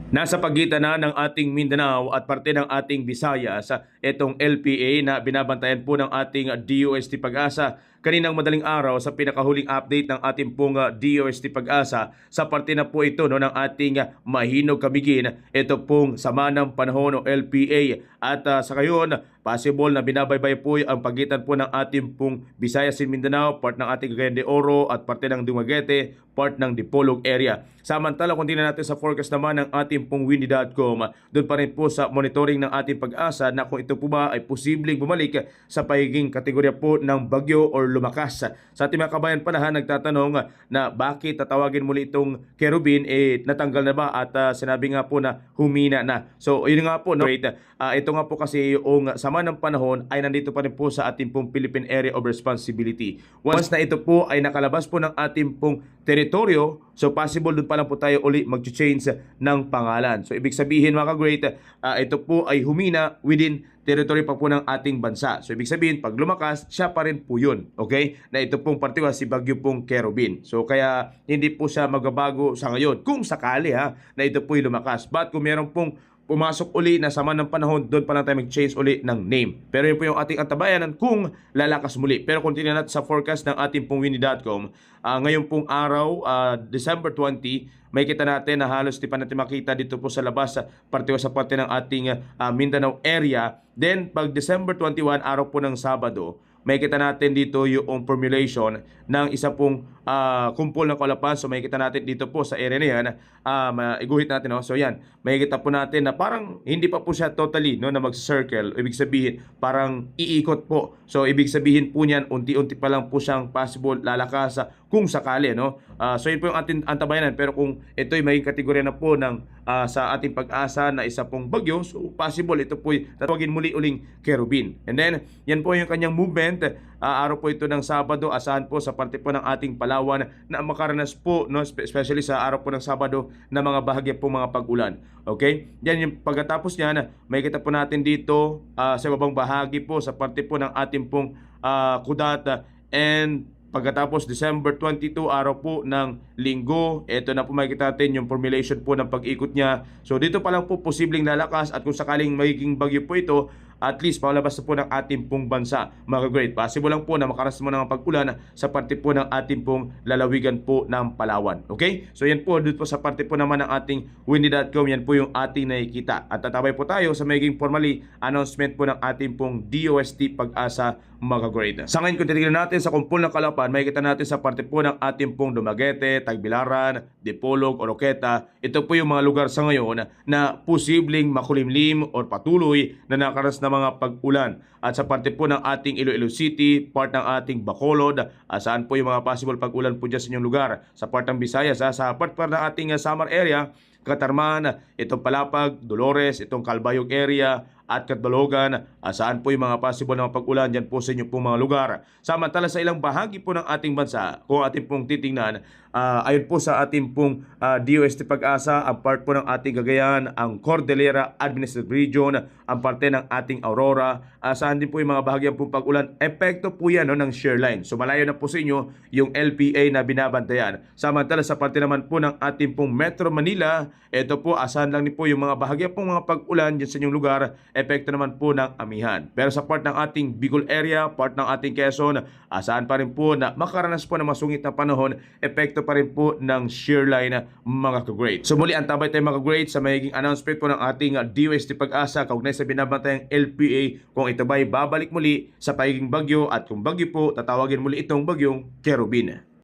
Nasa pagitan na ng ating Mindanao at parte ng ating Visayas itong LPA na binabantayan po ng ating DOST Pag-asa. Kaninang madaling araw sa pinakahuling update ng ating pong DOST Pag-asa, sa parte na po ito ng ating mahinog kabigin, ito pong sama ng panahon o LPA. At sa ngayon, possible na binabaybay po ang pagitan po ng ating pong Visayas and Mindanao, part ng ating Cagayan de Oro at parte ng Dumaguete, part ng Dipolog area. Samantala, kung tingnan natin sa forecast naman ng ating pong windy.com, doon pa rin po sa monitoring ng ating Pag-asa na kung ito po ba ay posibleng bumalik sa pagiging kategorya po ng bagyo or lumakas. Sa ating mga kabayan pala nagtatanong na bakit tatawagin muli itong Kerubin, natanggal na ba at sinabi nga po na humina na. So yun nga po, no? Ito nga po kasi yung sama ng panahon ay nandito pa rin po sa ating pong Philippine Area of Responsibility. Once na ito po ay nakalabas po ng ating pong teritoryo, so possible doon pa lang po tayo uli mag-change ng pangalan. So ibig sabihin mga ka-great, ito po ay humina within territory pa po ng ating bansa. So ibig sabihin, pag lumakas, siya pa rin po yun. Okay? Na ito pong partiwa si Bagyo pong Kerubin. So kaya hindi po siya magbabago sa ngayon. Kung sakali na ito po ay lumakas. But kung meron pong pumasok uli na sama ng panahon, doon pa lang tayo mag-change uli ng name. Pero yun po yung ating antabayanan kung lalakas muli. Pero kung tingnan natin sa forecast ng ating pong windy.com, ngayon pong araw, December 20, may kita natin na halos di pa natin makita dito po sa labas, partiwa sa parte ng ating Mindanao area. Then pag December 21, araw po ng Sabado, may kita natin dito yung formulation ng isa pong kumpol ng kalapan. So may kita natin dito po sa area na yan, iguhit natin. No? So yan, may kita po natin na parang hindi pa po siya totally na mag-circle. Ibig sabihin, parang iikot po. So ibig sabihin po niyan, unti-unti pa lang po siyang possible lalakas kung sakali. No? So yun po yung ating antabayanan. Pero kung ito'y may kategorya na po ng sa ating Pag-asa na isa pong bagyo, so possible ito po'y tatawagin muli uling Kerubin. And then, yan po yung kanyang movement. Araw po ito ng Sabado, asahan po sa parte po ng ating Palawan na makaranas po, no, especially sa araw po ng Sabado, na mga bahagya po mga pag-ulan. Okay? Yan yung pagkatapos niyan, may kita po natin dito sa babang bahagi po sa parte po ng ating pong Kudat. And pagkatapos December 22, araw po ng Linggo, ito na po makikita natin yung formulation po ng pag-ikot niya. So dito pa lang po posibleng lalakas, at kung sakaling magiging bagyo po ito, at least palabas na po ng ating pong bansa, mga great. Possible lang po na makaranas mo ng pag-ulan sa parte po ng ating pong lalawigan po ng Palawan. Okay? So yan po, dito po sa parte po naman ng ating windy.com, yan po yung ating nakikita. At tatabay po tayo sa magiging formally announcement po ng ating pong DOST Pag-asa, mga great. Sa ngayon, kung titignan natin sa kumpul ng kalapan, makikita natin sa parte po ng ating pong Dumaguete, Tagbilaran, Dipolog, Oroqueta. Ito po yung mga lugar sa ngayon na posibleng makulimlim or patuloy na nakaranas na mga pag-ulan. At sa parte po ng ating Iloilo City, part ng ating Bacolod, saan po yung mga possible pag-ulan po dyan sa inyong lugar. Sa part ng Visayas, sa part ng ating Samar area, Katarman, itong Palapag, Dolores, itong Calbayog area, at Catbalogan, saan po yung mga possible na pag-ulan dyan po sa inyo pong mga lugar. Samantala sa ilang bahagi po ng ating bansa, kung ating pong titingnan, ayon po sa ating pong DOST Pag-asa, ang part po ng ating Cagayan, ang Cordillera Administrative Region, ang parte ng ating Aurora, saan din po yung mga bahagyang pong pag-ulan. Epekto po yan ng shear line. So malayo na po sa inyo yung LPA na binabantayan. Samantala sa parte naman po ng ating pong Metro Manila, ito po asahan lang din po yung mga bahagya pong mga pag-ulan dyan sa inyong lugar, epekto naman po ng amihan. Pero sa part ng ating Bicol area, part ng ating Quezon, asahan pa rin po na makaranas po ng masungit na panahon, epekto pa rin po ng shear line, mga ka-great. So muli, antabay tayo mga ka-great sa magiging announcement po ng ating DOST Pag-asa kaugnay sa binabantayang LPA, kung ito ba'y babalik muli sa pagiging bagyo, at kung bagyo po, tatawagin muli itong bagyong Kerubin.